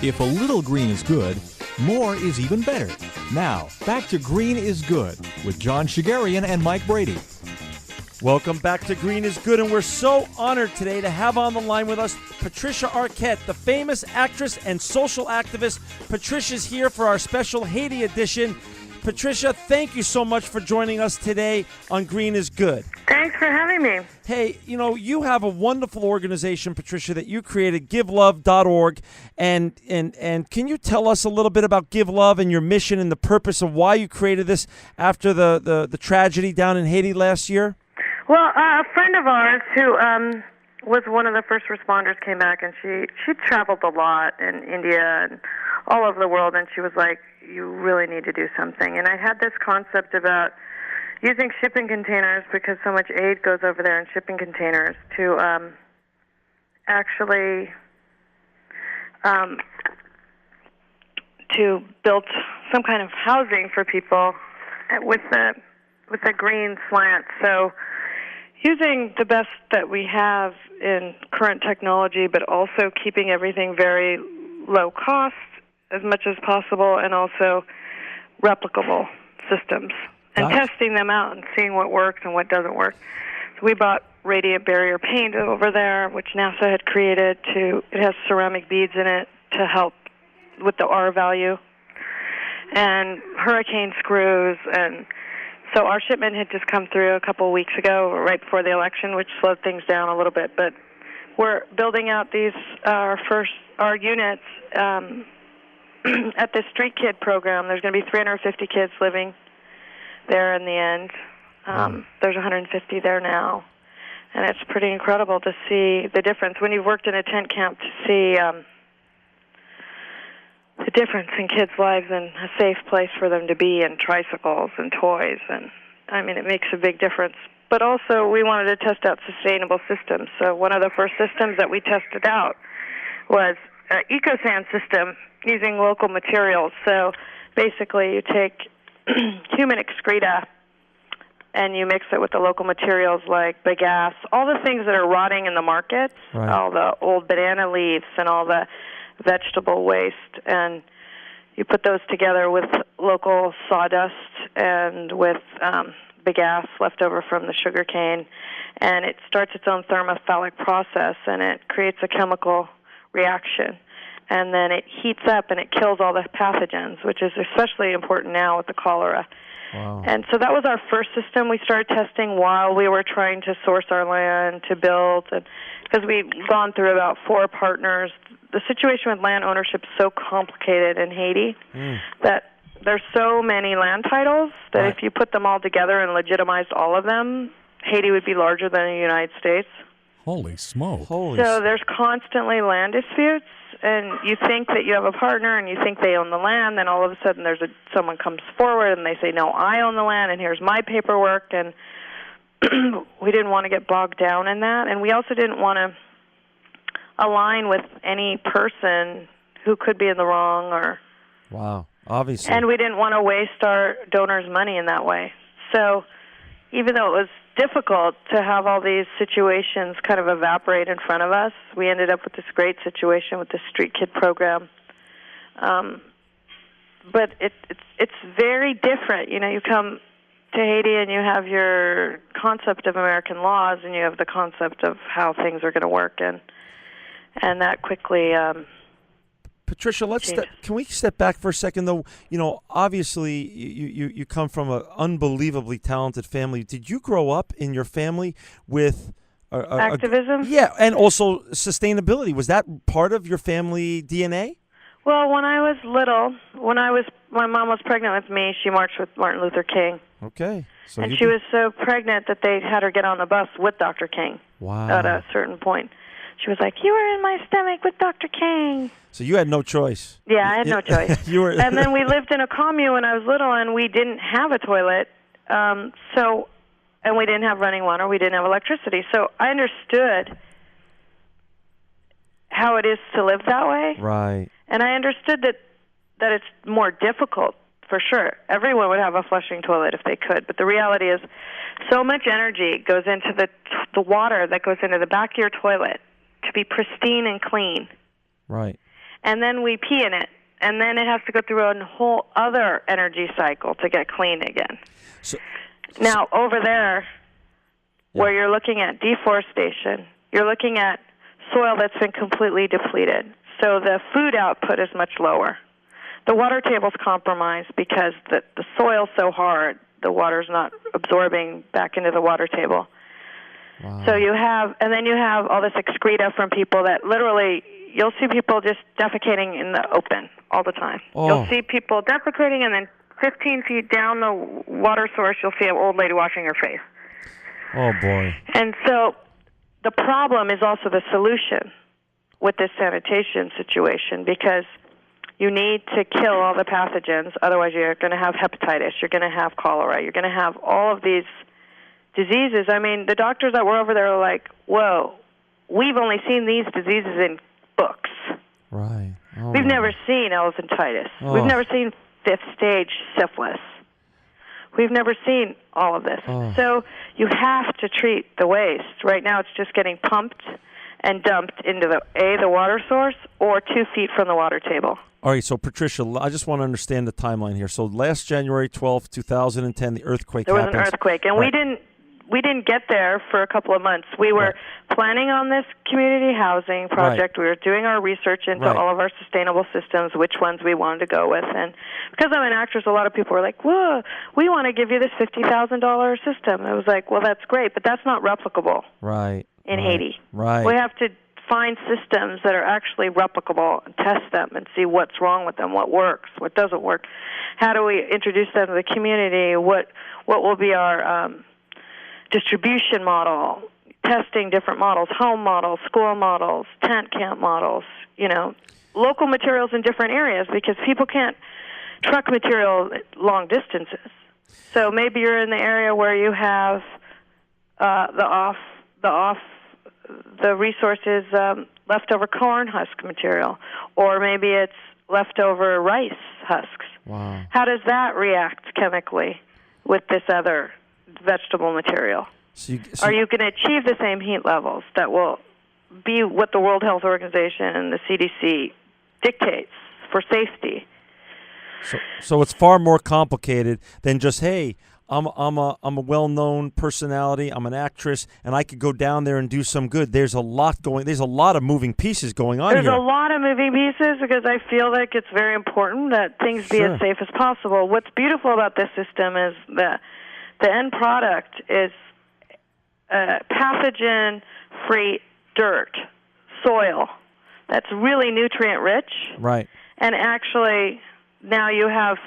If a little green is good, more is even better. Now, back to Green is Good with John Shigarian and Mike Brady. Welcome back to Green is Good, and we're so honored today to have on the line with us Patricia Arquette, the famous actress and social activist. Patricia's here for our special Haiti edition. Patricia, thank you so much for joining us today on Green is Good. Thanks for having me. Hey, you have a wonderful organization, Patricia, that you created, givelove.org. And can you tell us a little bit about Give Love and your mission and the purpose of why you created this after the tragedy down in Haiti last year? Well, a friend of ours who was one of the first responders came back, and she traveled a lot in India and all over the world, and she was like, you really need to do something. And I had this concept about using shipping containers, because so much aid goes over there in shipping containers, to actually to build some kind of housing for people with a green slant. So using the best that we have in current technology, but also keeping everything very low cost as much as possible, and also replicable systems, and testing them out and seeing what works and what doesn't work. So we bought radiant barrier paint over there, which NASA had created. It has ceramic beads in it to help with the R value, and hurricane screws. And so our shipment had just come through a couple of weeks ago, right before the election, which slowed things down a little bit. But we're building out these our units at the Street Kid program. There's going to be 350 kids living there in the end. There's 150 there now, and it's pretty incredible to see the difference when you've worked in a tent camp, to see the difference in kids' lives and a safe place for them to be, and tricycles and toys. And I mean, it makes a big difference. But also, we wanted to test out sustainable systems. So one of the first systems that we tested out was an eco-sand system using local materials. So basically, you take human excreta and you mix it with the local materials like bagasse, all the things that are rotting in the markets, right, all the old banana leaves and all the vegetable waste, and you put those together with local sawdust and with bagasse left over from the sugar cane, and it starts its own thermophilic process, and it creates a chemical reaction, and then it heats up and it kills all the pathogens, which is especially important now with the cholera. Wow. And so that was our first system we started testing while we were trying to source our land to build, and because we've gone through about 4 partners. The situation with land ownership is so complicated in Haiti that there's so many land titles that if you put them all together and legitimized all of them, Haiti would be larger than the United States. Holy smoke. So there's constantly land disputes, and you think that you have a partner and you think they own the land, then all of a sudden someone comes forward and they say, no, I own the land and here's my paperwork, and we didn't want to get bogged down in that, and we also didn't want to align with any person who could be in the wrong, or obviously, and we didn't want to waste our donors' money in that way. So even though it was difficult to have all these situations kind of evaporate in front of us, we ended up with this great situation with the Street Kid program. But it's very different. You come to Haiti and you have your concept of American laws, and you have the concept of how things are going to work, and that quickly Patricia, can we step back for a second, though? Obviously, you come from an unbelievably talented family. Did you grow up in your family with activism? Yeah, and also sustainability. Was that part of your family DNA? Well, when I was little, my mom was pregnant with me, she marched with Martin Luther King. Okay. So and she was so pregnant that they had her get on the bus with Dr. King. Wow. At a certain point. She was like, you were in my stomach with Dr. King. So you had no choice. Yeah, I had no choice. And then we lived in a commune when I was little, and we didn't have a toilet. And we didn't have running water. We didn't have electricity. So I understood how it is to live that way. Right. And I understood that it's more difficult, for sure. Everyone would have a flushing toilet if they could. But the reality is so much energy goes into the water that goes into the back of your toilet to be pristine and clean. Right. and then we pee in it, and then it has to go through a whole other energy cycle to get clean again. Now, over there, where you're looking at deforestation, you're looking at soil that's been completely depleted. So the food output is much lower. The water table's compromised because the soil's so hard, the water's not absorbing back into the water table. Wow. So you have all this excreta from people that literally, you'll see people just defecating in the open all the time. Oh. You'll see people defecating, and then 15 feet down the water source, you'll see an old lady washing her face. Oh, boy. And so the problem is also the solution with this sanitation situation, because you need to kill all the pathogens. Otherwise, you're going to have hepatitis. You're going to have cholera. You're going to have all of these diseases. I mean, the doctors that were over there are like, whoa, we've only seen these diseases in books. Right. Oh, We've never seen elephantitis. Oh. We've never seen fifth-stage syphilis. We've never seen all of this. Oh. So you have to treat the waste. Right now it's just getting pumped and dumped into the water source or 2 feet from the water table. All right, so Patricia, I just want to understand the timeline here. So last January 12th, 2010, the earthquake There was happens. an earthquake, and Right. we didn't get there for a couple of months. We were planning on this community housing project. Right. We were doing our research into Right. all of our sustainable systems, which ones we wanted to go with. And because I'm an actress, a lot of people were like, whoa, we want to give you this $50,000 system. I was like, well, that's great, but that's not replicable Right. in right. Haiti. Right. We have to find systems that are actually replicable and test them and see what's wrong with them, what works, what doesn't work. How do we introduce them to the community? What will be our distribution model, testing different models, home models, school models, tent camp models, local materials in different areas, because people can't truck material long distances. So maybe you're in the area where you have the resources, leftover corn husk material, or maybe it's leftover rice husks. Wow. How does that react chemically with this other vegetable material? Are you going to achieve the same heat levels that will be what the World Health Organization and the CDC dictates for safety? So it's far more complicated than just, hey, I'm a well-known personality. I'm an actress, and I could go down there and do some good. There's a lot of moving pieces going on here. There's a lot of moving pieces, because I feel like it's very important that things be as safe as possible. What's beautiful about this system is that the end product is pathogen-free dirt, soil that's really nutrient-rich. Right. And actually, now you have,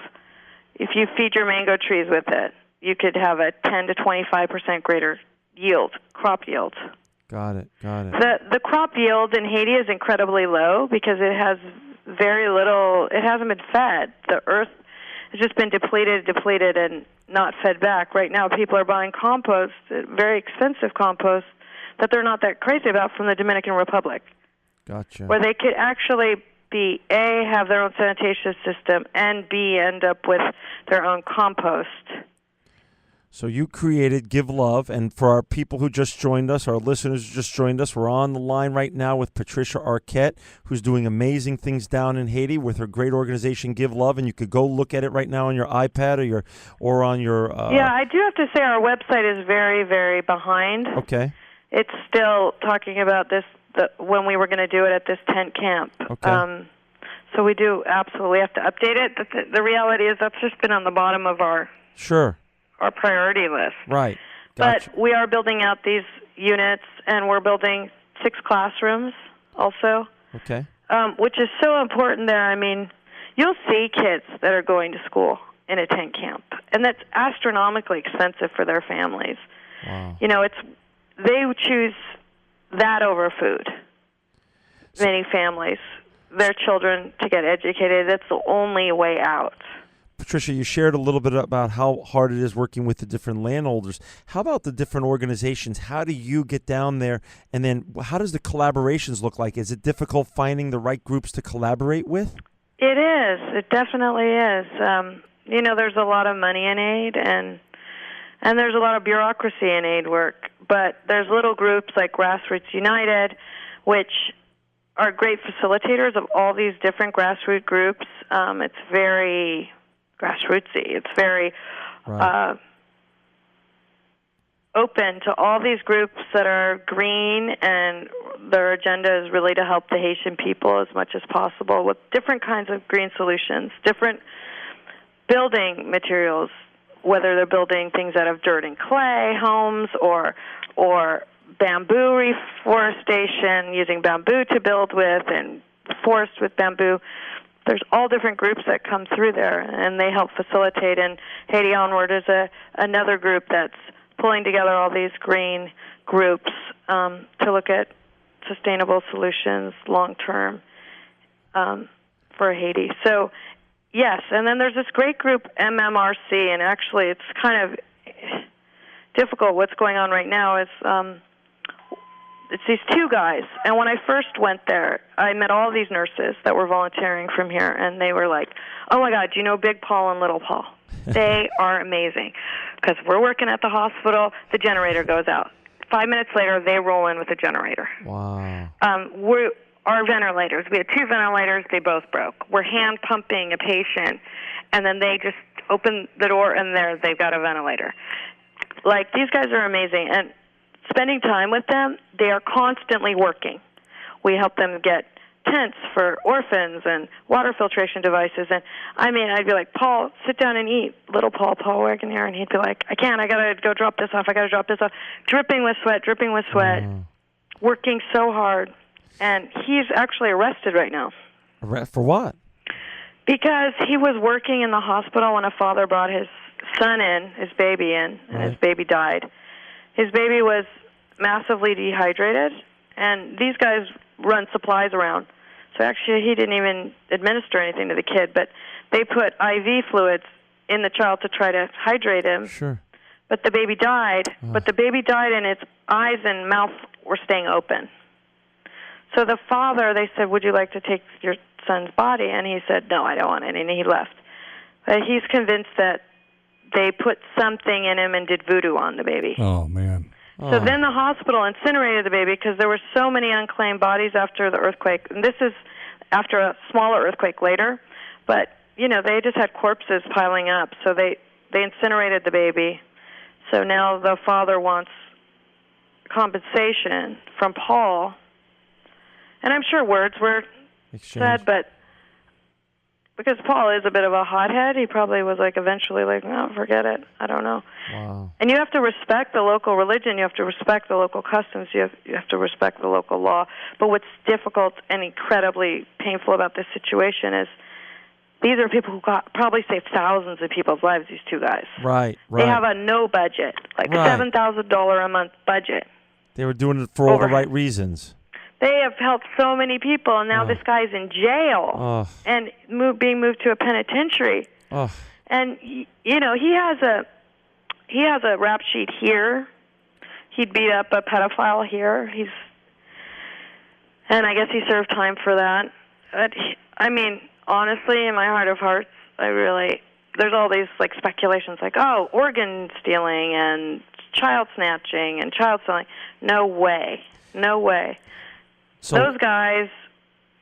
if you feed your mango trees with it, you could have a 10 to 25% greater crop yield. Got it. The crop yield in Haiti is incredibly low because it has very little, it hasn't been fed. The earth has just been depleted, and not fed back. Right now, people are buying compost, very expensive compost, that they're not that crazy about, from the Dominican Republic. Gotcha. Where they could actually be, A, have their own sanitation system, and B, end up with their own compost. So you created Give Love, and for our people who just joined us, our listeners who just joined us, we're on the line right now with Patricia Arquette, who's doing amazing things down in Haiti with her great organization Give Love, and you could go look at it right now on your iPad or on your. Yeah, I do have to say our website is very, very behind. Okay. It's still talking about this when we were going to do it at this tent camp. Okay. So we do absolutely have to update it. But the reality is that's just been on the bottom of our priority list. Right. Gotcha. But we are building out these units, and we're building 6 classrooms also. Okay. Which is so important there. I mean, you'll see kids that are going to school in a tent camp, and that's astronomically expensive for their families. Wow. They choose that over food. Many families, their children to get educated, that's the only way out. Patricia, you shared a little bit about how hard it is working with the different landholders. How about the different organizations? How do you get down there? And then how does the collaborations look like? Is it difficult finding the right groups to collaborate with? It is. It definitely is. There's a lot of money in aid, and there's a lot of bureaucracy in aid work. But there's little groups like Grassroots United, which are great facilitators of all these different grassroots groups. It's very grassrootsy. It's very open to all these groups that are green, and their agenda is really to help the Haitian people as much as possible with different kinds of green solutions, different building materials, whether they're building things out of dirt and clay, homes, or bamboo reforestation, using bamboo to build with, and forest with bamboo. There's all different groups that come through there, and they help facilitate. And Haiti Onward is another group that's pulling together all these green groups to look at sustainable solutions long-term for Haiti. So, yes, and then there's this great group, MMRC, and actually it's kind of difficult. What's going on right now is it's these two guys, and when I first went there, I met all these nurses that were volunteering from here, and they were like, oh my God, do you know Big Paul and Little Paul? They are amazing, because we're working at the hospital, the generator goes out. 5 minutes later, they roll in with a generator. Wow. Our ventilators, we had 2 ventilators, they both broke. We're hand pumping a patient, and then they just open the door, and there they've got a ventilator. Like, these guys are amazing, and spending time with them, they are constantly working. We help them get tents for orphans and water filtration devices. And, I mean, I'd be like, Paul, sit down and eat. Little Paul Wagner, and he'd be like, I can't. I got to go drop this off. Dripping with sweat, working so hard. And he's actually arrested right now. For what? Because he was working in the hospital when a father brought his son in, his baby in, and his baby died. His baby was massively dehydrated, and these guys run supplies around. So actually he didn't even administer anything to the kid, but they put IV fluids in the child to try to hydrate him. Sure. But the baby died, and its eyes and mouth were staying open. So the father, they said, would you like to take your son's body? And he said, no, I don't want it, and he left. But he's convinced that they put something in him and did voodoo on the baby. Oh, man. So then the hospital incinerated the baby because there were so many unclaimed bodies after the earthquake. And this is after a smaller earthquake later. But, you know, they just had corpses piling up. So they incinerated the baby. So now the father wants compensation from Paul. And I'm sure words were said, but because Paul is a bit of a hothead, he probably was like eventually like, no, forget it. I don't know. Wow. And you have to respect the local religion. You have to respect the local customs. You have to respect the local law. But what's difficult and incredibly painful about this situation is these are people who probably saved thousands of people's lives, these two guys. Right. They have a no budget, like $7,000 a month budget. They were doing it for all the right reasons. They have helped so many people, and now this guy's in jail and being moved to a penitentiary. And you know, he has a rap sheet here. He'd beat up a pedophile here. And I guess he served time for that. But I mean, honestly, in my heart of hearts, there's all these like speculations, like organ stealing and child snatching and child selling. No way. So, those guys,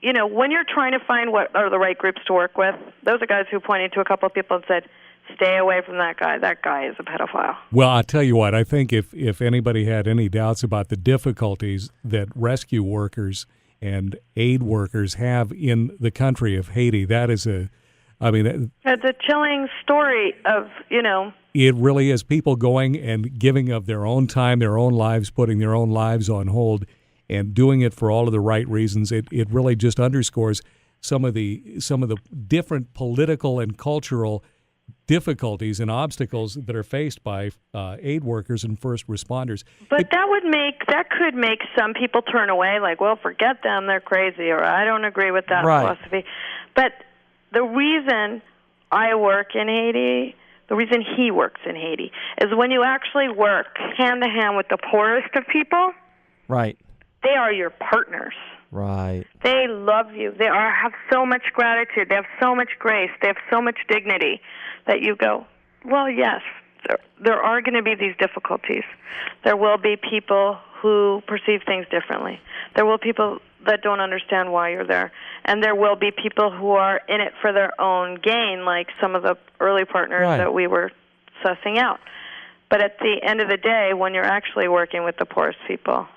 you know, when you're trying to find what are the right groups to work with, those are guys who pointed to a couple of people and said, stay away from that guy. That guy is a pedophile. Well, I'll tell you what, I think if anybody had any doubts about the difficulties that rescue workers and aid workers have in the country of Haiti, it's a chilling story of, you know. It really is people going and giving of their own time, their own lives, putting their own lives on hold, and doing it for all of the right reasons. It really just underscores some of the different political and cultural difficulties and obstacles that are faced by aid workers and first responders. But that could make some people turn away, like, well, forget them, they're crazy, or I don't agree with that philosophy. But the reason I work in Haiti, the reason he works in Haiti, is when you actually work hand-to-hand with the poorest of people, right, they are your partners. Right. They love you. They have so much gratitude. They have so much grace. They have so much dignity that you go, well, yes, there are going to be these difficulties. There will be people who perceive things differently. There will be people that don't understand why you're there. And there will be people who are in it for their own gain, like some of the early partners that we were sussing out. But at the end of the day, when you're actually working with the poorest people,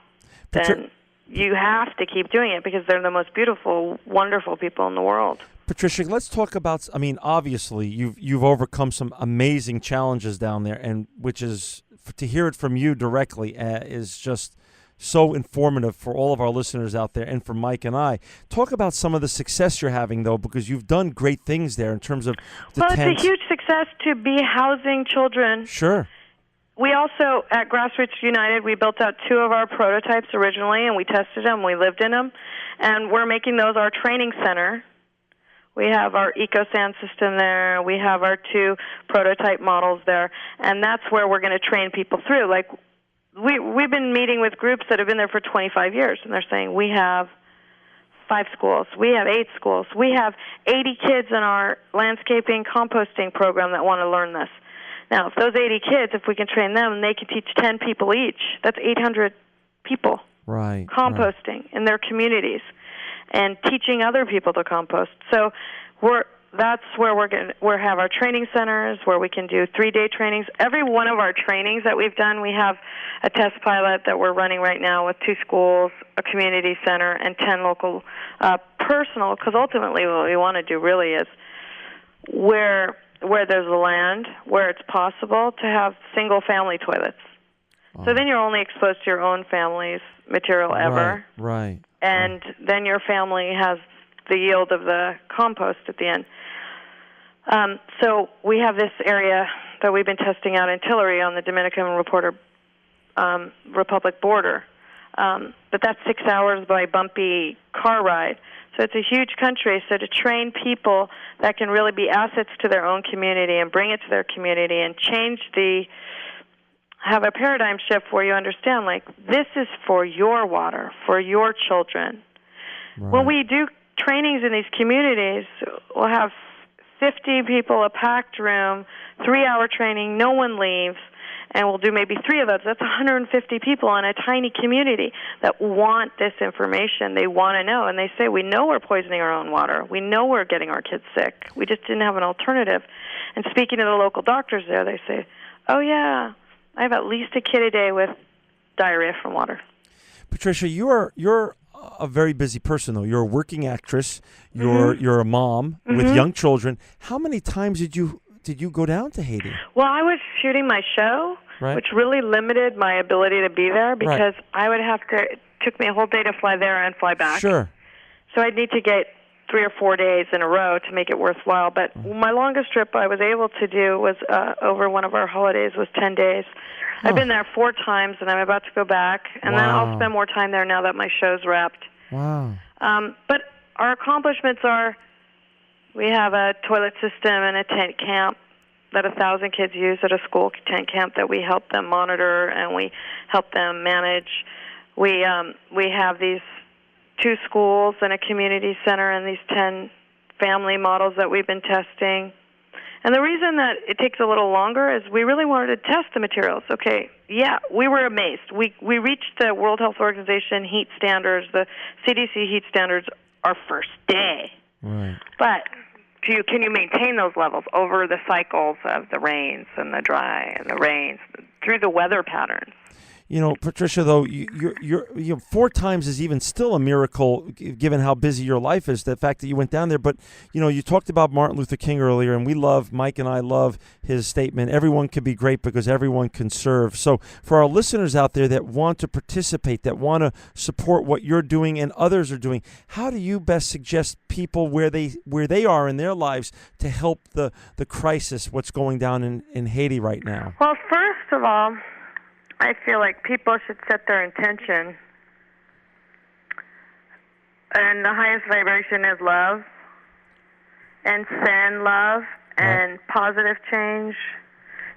then you have to keep doing it because they're the most beautiful, wonderful people in the world. Patricia, let's talk about, I mean, obviously you've overcome some amazing challenges down there, and which is, to hear it from you directly is just so informative for all of our listeners out there and for Mike and I. Talk about some of the success you're having, though, because you've done great things there in terms of the tents. Well, it's a huge success to be housing children. Sure. We also, at Grassroots United, we built out 2 of our prototypes originally, and we tested them, we lived in them, and we're making those our training center. We have our EcoSand system there. We have our 2 prototype models there, and that's where we're going to train people through. Like, we've been meeting with groups that have been there for 25 years, and they're saying, we have 5 schools, we have 8 schools, we have 80 kids in our landscaping composting program that want to learn this. Now, if those 80 kids, if we can train them, and they can teach 10 people each, that's 800 people composting in their communities and teaching other people to compost. So that's where we have our training centers where we can do 3-day trainings. Every one of our trainings that we've done, we have a test pilot that we're running right now with 2 schools, a community center, and 10 local personal, because ultimately what we want to do really is where there's land, where it's possible to have single-family toilets. So then you're only exposed to your own family's material ever. Right. And then your family has the yield of the compost at the end. So we have this area that we've been testing out in Tillery on the Dominican Republic border. But that's 6 hours by bumpy car ride. So it's a huge country. So to train people that can really be assets to their own community and bring it to their community and have a paradigm shift where you understand, like, this is for your water, for your children. Right. When we do trainings in these communities, we'll have 50 people, a packed room, 3-hour training, no one leaves, and we'll do maybe 3 of those. That's 150 people in a tiny community that want this information. They want to know, and they say, we know we're poisoning our own water. We know we're getting our kids sick. We just didn't have an alternative. And speaking to the local doctors there, they say, oh, yeah, I have at least a kid a day with diarrhea from water. Patricia, you're a very busy person, though. You're a working actress. You're a mom with young children. How many times did you go down to Haiti? Well, I was shooting my show, which really limited my ability to be there because I would have to. It took me a whole day to fly there and fly back. Sure. So I'd need to get 3 or 4 days in a row to make it worthwhile. But my longest trip I was able to do was over one of our holidays was 10 days. I've been there 4 times, and I'm about to go back, and then I'll spend more time there now that my show's wrapped. Wow. But our accomplishments are we have a toilet system and a tent camp that 1,000 kids use at a school tent camp that we help them monitor and we help them manage. We have these 2 schools and a community center and these 10 family models that we've been testing. And the reason that it takes a little longer is we really wanted to test the materials. Okay, yeah, we were amazed. We reached the World Health Organization heat standards, the CDC heat standards, our first day. Right. But can you maintain those levels over the cycles of the rains and the dry and the rains through the weather patterns? You know, Patricia, though, you're 4 times is even still a miracle, given how busy your life is, the fact that you went down there. But, you know, you talked about Martin Luther King earlier, and Mike and I love his statement, everyone can be great because everyone can serve. So for our listeners out there that want to participate, that want to support what you're doing and others are doing, how do you best suggest people where they are in their lives to help the crisis, what's going down in Haiti right now? Well, first of all, I feel like people should set their intention. And the highest vibration is love. And send love and positive change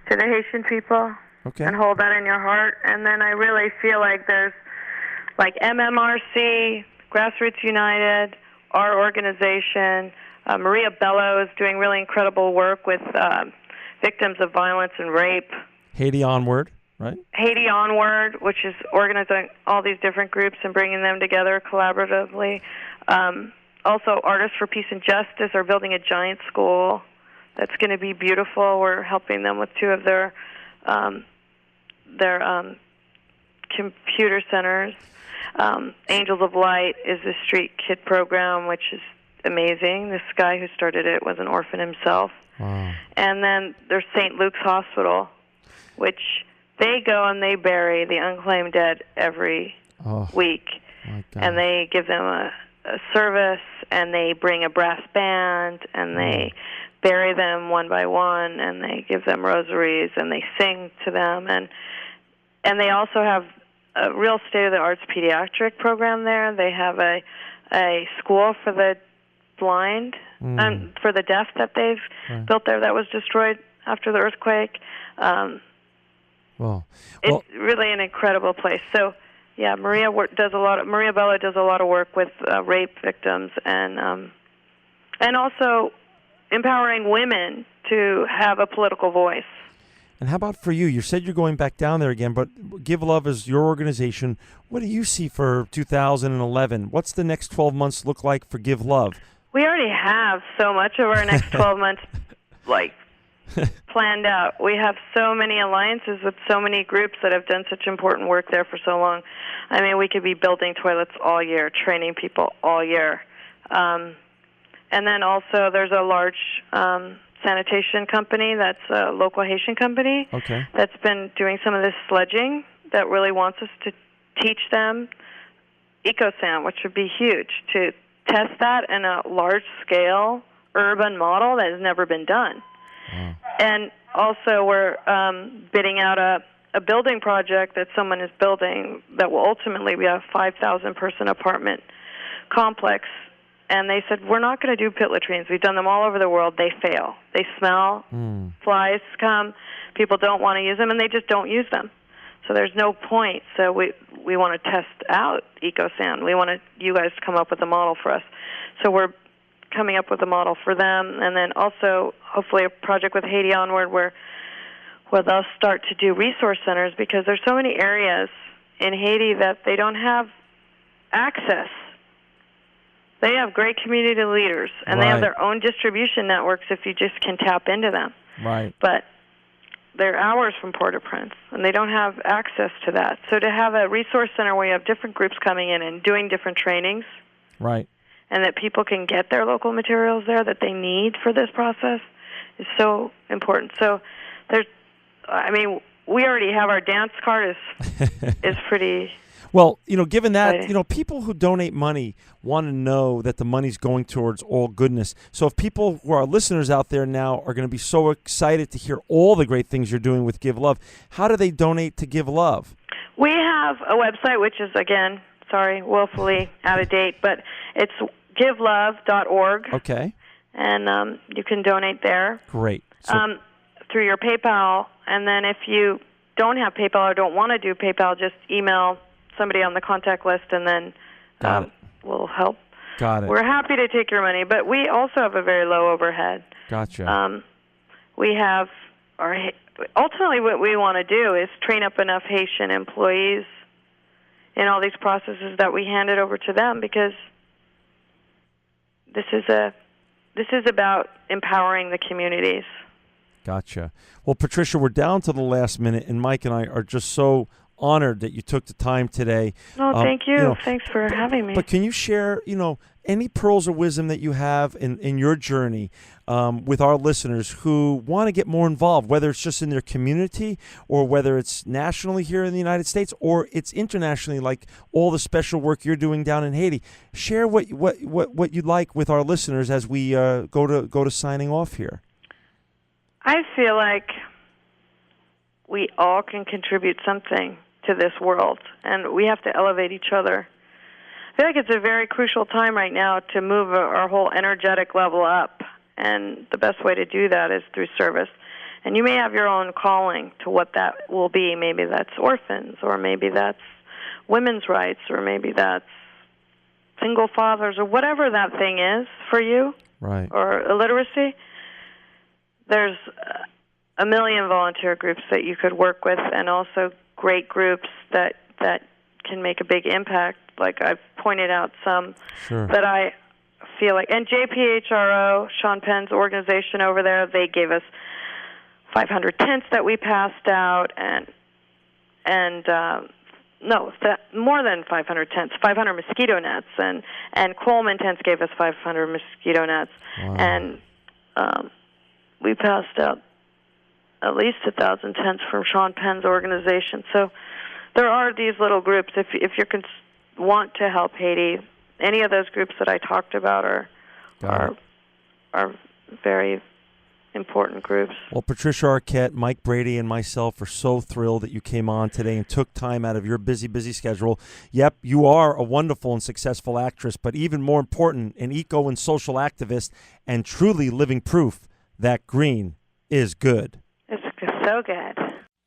to the Haitian people. Okay. And hold that in your heart. And then I really feel like there's like MMRC, Grassroots United, our organization. Maria Bello is doing really incredible work with victims of violence and rape. Haiti Onward. right? Haiti Onward, which is organizing all these different groups and bringing them together collaboratively. Also, Artists for Peace and Justice are building a giant school that's going to be beautiful. We're helping them with 2 of their computer centers. Angels of Light is the street kid program, which is amazing. This guy who started it was an orphan himself. Wow. And then there's St. Luke's Hospital, which they go and they bury the unclaimed dead every week. My God. And they give them a service, and they bring a brass band, and they bury them one by one, and they give them rosaries, and they sing to them. And they also have a real state-of-the-art pediatric program there. They have a school for the blind and for the deaf that they've built there that was destroyed after the earthquake. It's really an incredible place. So, yeah, Maria Bella does a lot of work with rape victims and also empowering women to have a political voice. And how about for you? You said you're going back down there again, but Give Love is your organization. What do you see for 2011? What's the next 12 months look like for Give Love? We already have so much of our next 12 months planned out. We have so many alliances with so many groups that have done such important work there for so long. I mean, we could be building toilets all year, training people all year. And then also there's a large sanitation company that's a local Haitian company that's been doing some of this sledging that really wants us to teach them EcoSan, which would be huge, to test that in a large-scale urban model that has never been done. Wow. And also we're bidding out a building project that someone is building that will ultimately be a 5,000-person apartment complex. And they said, we're not going to do pit latrines. We've done them all over the world. They fail. They smell. Flies come. People don't want to use them, and they just don't use them. So there's no point. So we want to test out EcoSan. We want you guys to come up with a model for us. So we're coming up with a model for them, and then also hopefully a project with Haiti Onward where they'll start to do resource centers, because there's so many areas in Haiti that they don't have access. They have great community leaders, and they have their own distribution networks if you just can tap into them. Right. But they're hours from Port-au-Prince, and they don't have access to that. So to have a resource center where you have different groups coming in and doing different trainings, right, and that people can get their local materials there that they need for this process is so important. So we already have our dance card is pretty... Well, given that, people who donate money want to know that the money's going towards all goodness. So if people who are listeners out there now are going to be so excited to hear all the great things you're doing with Give Love, how do they donate to Give Love? We have a website, which is, again, woefully out of date, but it's givelove.org. Okay. And you can donate there. Great. So, through your PayPal. And then if you don't have PayPal or don't want to do PayPal, just email somebody on the contact list, and then we'll help. Got it. We're happy to take your money, but we also have a very low overhead. Gotcha. We have ultimately what we want to do is train up enough Haitian employees in all these processes that we hand it over to them, because this is about empowering the communities. Gotcha. Well, Patricia, we're down to the last minute, and Mike and I are just so honored that you took the time today. Oh, thank you. Thanks for having me. But can you share, any pearls of wisdom that you have in your journey with our listeners who want to get more involved, whether it's just in their community or whether it's nationally here in the United States or it's internationally, like all the special work you're doing down in Haiti? Share what you'd like with our listeners as we go to signing off here. I feel like we all can contribute something to this world, and we have to elevate each other. I feel like it's a very crucial time right now to move our whole energetic level up, and the best way to do that is through service. And you may have your own calling to what that will be. Maybe that's orphans, or maybe that's women's rights, or maybe that's single fathers, or whatever that thing is for you, right? Or illiteracy. There's a million volunteer groups that you could work with, and also great groups that can make a big impact. Like I've pointed out some that I feel like, and JPHRO, Sean Penn's organization over there, they gave us 500 tents that we passed out, more than 500 tents, 500 mosquito nets, and Coleman Tents gave us 500 mosquito nets, and we passed out at least 1,000 tents from Sean Penn's organization. So there are these little groups. If you want to help Haiti, any of those groups that I talked about are very important groups. Well, Patricia Arquette, Mike Brady, and myself are so thrilled that you came on today and took time out of your busy schedule. Yep, you are a wonderful and successful actress, but even more important, an eco and social activist, and truly living proof that green is good. It's so good.